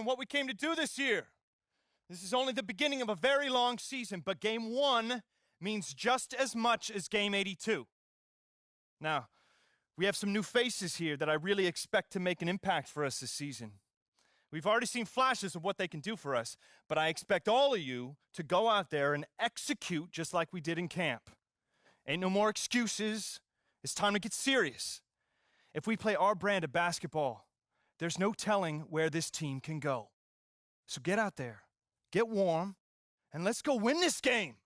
learn what we came to do this year. This is only the beginning of a very long season, but Game 1 means just as much as Game 82. Now, we have some new faces here that I really expect to make an impact for us this season. We've already seen flashes of what they can do for us, but I expect all of you to go out there and execute just like we did in camp. Ain't no more excuses. It's time to get serious. If we play our brand of basketball, there's no telling where this team can go. So get out there, get warm, and let's go win this game.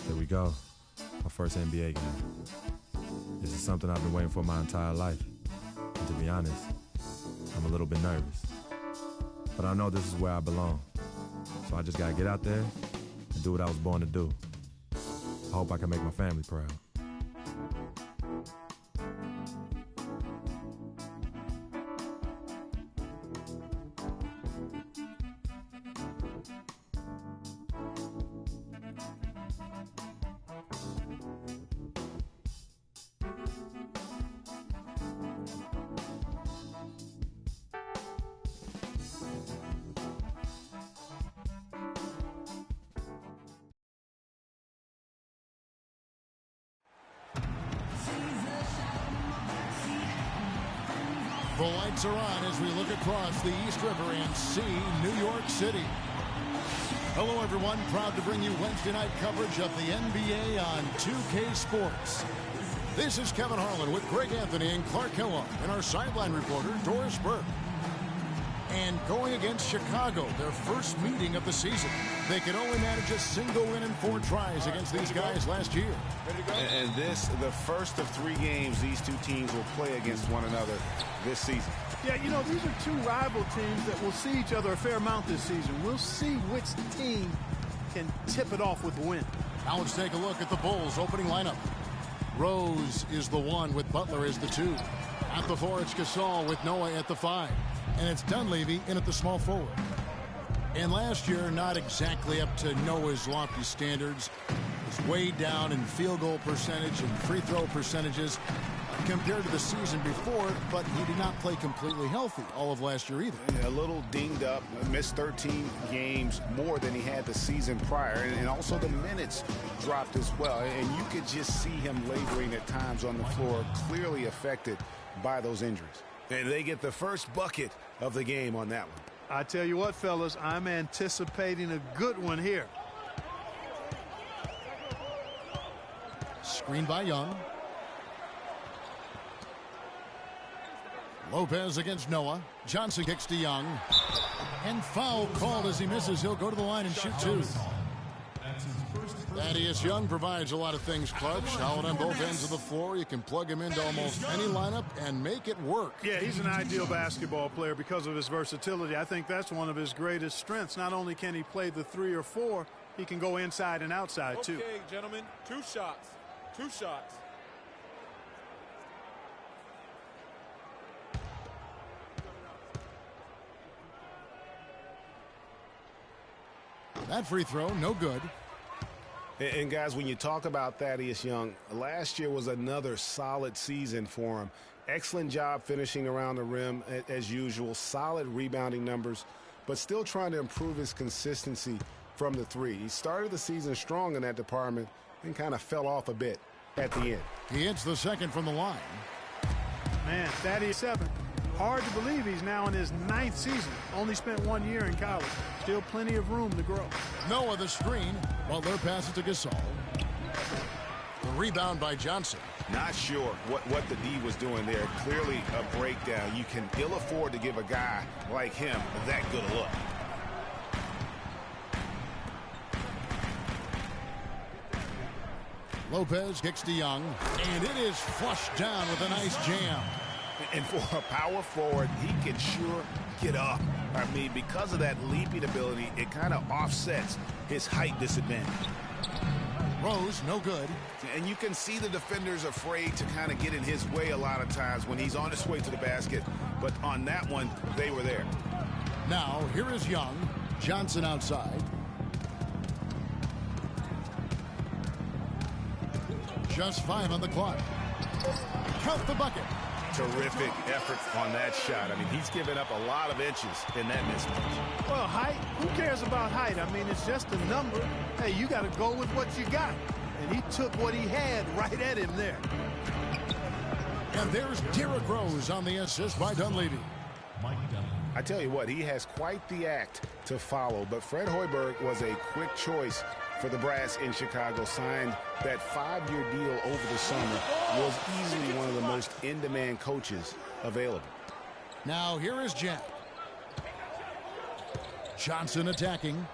Here we go. My first NBA game. This is something I've been waiting for my entire life. And to be honest, I'm a little bit nervous. But I know this is where I belong. So I just gotta get out there and do what I was born to do. I hope I can make my family proud. The lights are on as we look across the East River and see New York City. Hello, everyone. Proud to bring you Wednesday night coverage of the NBA on 2K Sports. This is Kevin Harlan with Greg Anthony and Clark Kellogg and our sideline reporter, Doris Burke. And going against Chicago, their first meeting of the season. They could only manage a single win in 4 tries against these guys last year. And this, the first of 3 games these two teams will play against one another this season. Yeah, you know, these are 2 rival teams that will see each other a fair amount this season. We'll see which team can tip it off with a win. Now let's take a look at the Bulls' opening lineup. Rose is the 1 with Butler as the 2. At the 4, it's Gasol with Noah at the 5. And it's Dunleavy in at the small forward. And last year, not exactly up to Noah's lofty standards. Was way down in field goal percentage and free throw percentages compared to the season before, but he did not play completely healthy all of last year either. A little dinged up, missed 13 games more than he had the season prior, and also the minutes dropped as well. And you could just see him laboring at times on the floor, clearly affected by those injuries. And they get the first bucket of the game on that one. I tell you what, fellas, I'm anticipating a good one here. Screen by Young. Lopez against Noah. Johnson kicks to Young. And foul called as he misses. He'll go to the line and shoot 2. Thaddeus Young provides a lot of things, Clark. Solid on both ends of the floor. You can plug him into almost any lineup and make it work. Yeah, he's an ideal basketball player because of his versatility. I think that's one of his greatest strengths. Not only can he play the 3 or 4, he can go inside and outside, too. Okay, gentlemen, 2 shots. 2 shots. That free throw, no good. And guys, when you talk about Thaddeus Young, last year was another solid season for him. Excellent job finishing around the rim as usual. Solid rebounding numbers, but still trying to improve his consistency from the 3. He started the season strong in that department and kind of fell off a bit at the end. He hits the second from the line. Man, Thaddeus 7. Hard to believe he's now in his 9th season. Only spent 1 year in college. Still plenty of room to grow. Noah the screen. Butler passes to Gasol. The rebound by Johnson. Not sure what the D was doing there. Clearly a breakdown. You can ill afford to give a guy like him that good a look. Lopez kicks to Young. And it is flushed down with a nice jam. And for a power forward, he can sure get up. I mean, because of that leaping ability, it kind of offsets his height disadvantage. Rose, no good. And you can see the defenders afraid to kind of get in his way a lot of times when he's on his way to the basket. But on that one, they were there. Now, here is Young. Johnson outside. Just 5 on the clock. Count the bucket. Terrific effort on that shot. I mean, he's given up a lot of inches in that mismatch. Well, height, who cares about height? I mean, it's just a number. Hey, you got to go with what you got. And he took what he had right at him there. And there's Derrick Rose on the assist by Dunleavy. I tell you what, he has quite the act to follow, but Fred Hoiberg was a quick choice for the Brass in Chicago. Signed that 5-year deal over the summer. Was easily one of the most in-demand coaches available. Now here is Jack. Johnson attacking.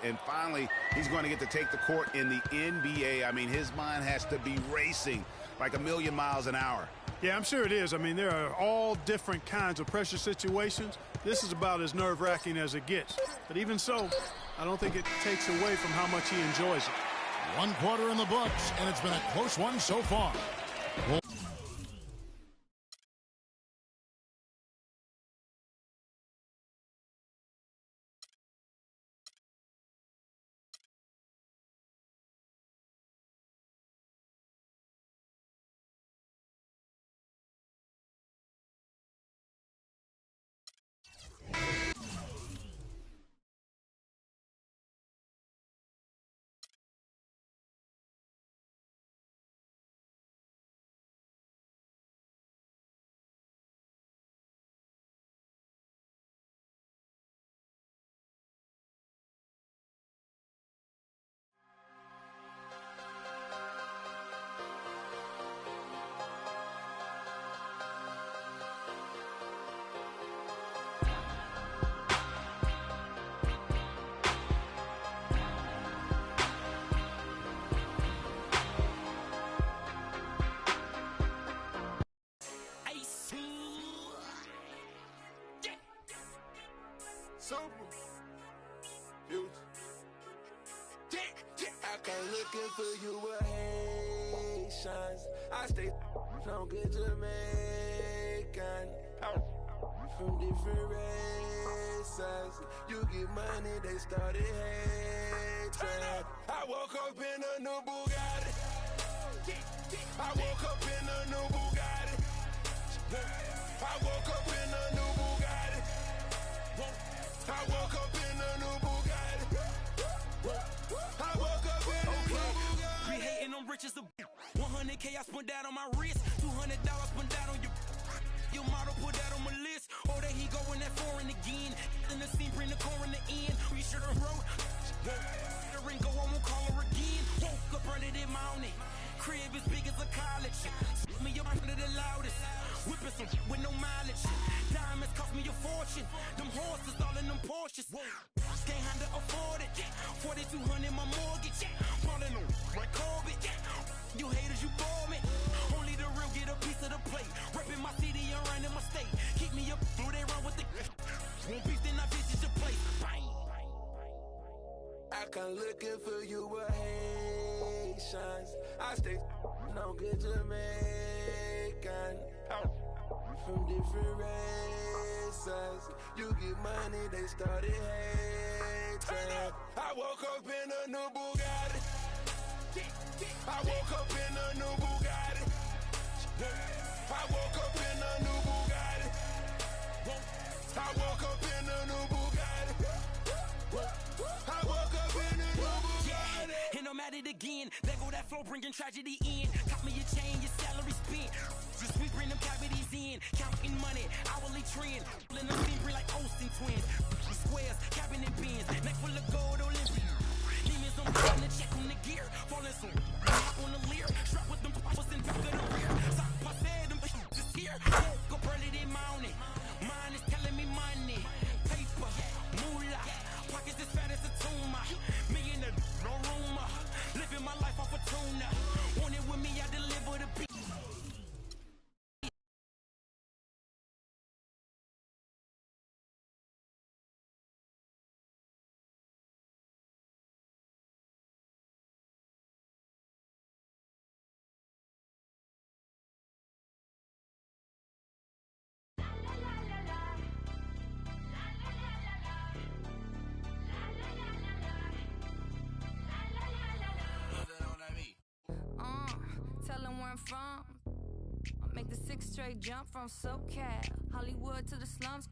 And finally, he's going to get to take the court in the NBA. I mean, his mind has to be racing like a million miles an hour. Yeah, I'm sure it is. I mean, there are all different kinds of pressure situations. This is about as nerve-wracking as it gets. But even so, I don't think it takes away from how much he enjoys it. 1 quarter in the books, and it's been a close one so far. I come looking for you with Haitians. I stay from good Jamaican. From different races. You get money, they started hating. I woke up in a new Bugatti. I woke up in a new Bugatti. I woke up in a new Bugatti. I woke up in a new Bugatti. I woke up in a new Bugatti. Be hating on rich as a 100K I spent that on my wrist. $200 spent that on your model, put that on my list. Oh, there he going that foreign again. In the scene, bring the core in the end. We should have wrote. The ring go, I won't call her again. Woke up early this morning. Crib as big as a college. Split me up under the loudest. Whipping some with no mileage. Diamonds cost me a fortune. Them horses all in them Porsches. Can't handle afford it. 4,200 my mortgage. Falling on like Corbett. You haters, you bore me. Only the real get a piece of the plate. Repping my city and running my state. Keep me up, do they run with the one piece, then I visit your place. Bang. I come looking for you with Haitians. I stay no good Jamaican. From different races. You get money, they started hating. I woke up in a new Bugatti. I woke up in a new Bugatti. I woke up in a new Bugatti. I woke up in a new Bugatti. I woke up in a new Bugatti. And I'm at it again. There go that flow, bringing tragedy in. Cop me a chain, your salary spent. Just we bring them cavities in. Counting money, hourly trend. In the scene, bring like Olsen twins. Squares, cabinet bins. Neck full of gold, Olympia. Demons, I'm putting the check on the gear. Falling some on the leer. Strap with them poppers in back of the rear. Sock passe, them just here. Woke up early this morning. Mine is telling me money. Paper, moolah. Pockets as fat as a tumor. Me in the no rumor. Living my life off a tuna. Want it with me, I deliver the beat. straight jump from SoCal, Hollywood to the slums.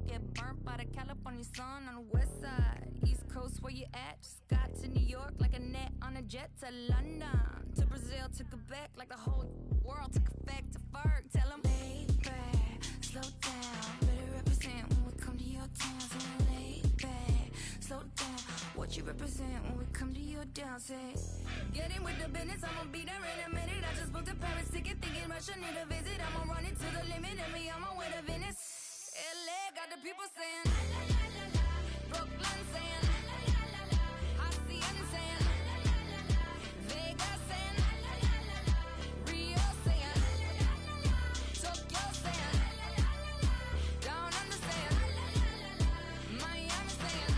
Get burnt by the California sun on the west side. East Coast, where you at? Just got to New York like a net on a jet to London. To Brazil, to Quebec, like the whole world took effect to Ferg. Tell them, lay back, slow down. Better represent when we come to your town. Say, lay back, slow down. What you represent when we come to your town? Say, get in with the business, I'ma be there in a minute. I just booked a Paris ticket, thinking Russia need a visit. I'ma run it to the limit and be on my way to Venice. LA got the people saying, Brooklyn saying, Hacienda saying, Vegas saying, Rio saying, Tokyo saying, Down Under saying, Miami saying,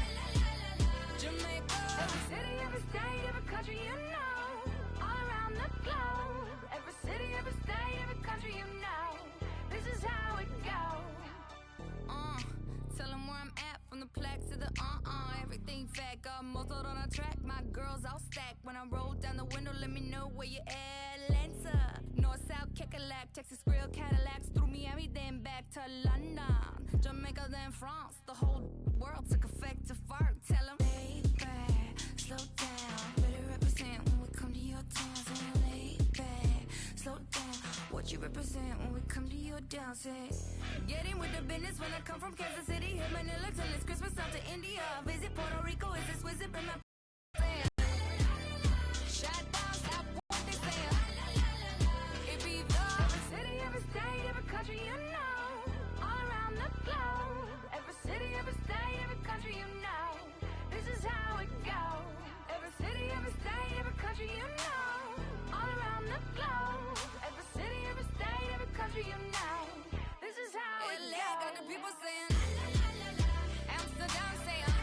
Jamaica. Every city, every state, every country you know, all around the globe. Every city, every state, every country you know, this is how it goes. Tell them where I'm at, from the plaque to the everything fat, got muzzled on a track. My girls all stacked. When I roll down the window, let me know where you at. Atlanta, North, South, Kekalak, Texas Grill, Cadillacs, through Miami, then back to London, Jamaica, then France. The whole world took effect to fart. Tell them, lay back, slow down. Better represent when we come to your town. Say, lay back, slow down. What you represent when we come to your town? Say, get in with the business when I come from Kansas City. Hit Manila till it's Christmas, out to India. Visit Puerto Rico, is this wizard? Bring my saying. Shut down, stop what they saying. It be the every city, every state, every country you know, all around the globe. Every city, every state, every country you know, this is how it goes. Every city, every state, every country you know, all around the globe. Every city, every state, every country you know, this is how it goes. Got the people saying, Amsterdam saying,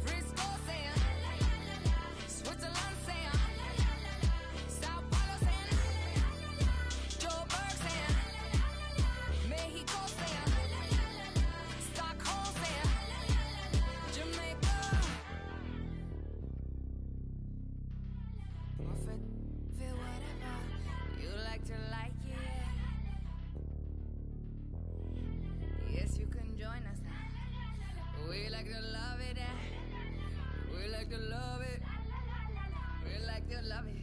Frisco saying, Switzerland saying, Sao Paulo saying, Joburg saying, Mexico saying, Stockholm saying, Jamaica. Morphin, feel whatever you like to like it. Yes, you can join us now. We like to love it. We like to love it. We like to love it.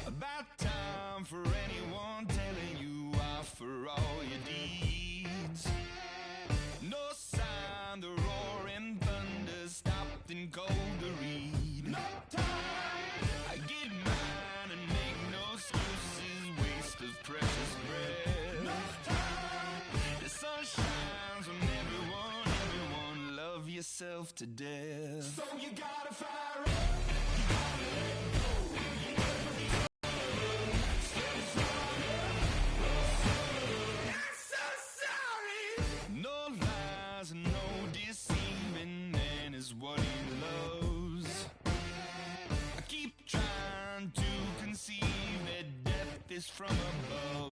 About time for anyone telling you off for all your deeds. No sign the roaring thunder stopped and cold to read. No time! I get mine and make no excuses, waste of precious breath. No time! The sun shines on everyone, love yourself to death. So you gotta fire up, you gotta let go, you gotta no lies and no deceiving, man is what he loves. I keep trying to conceive that death is from above.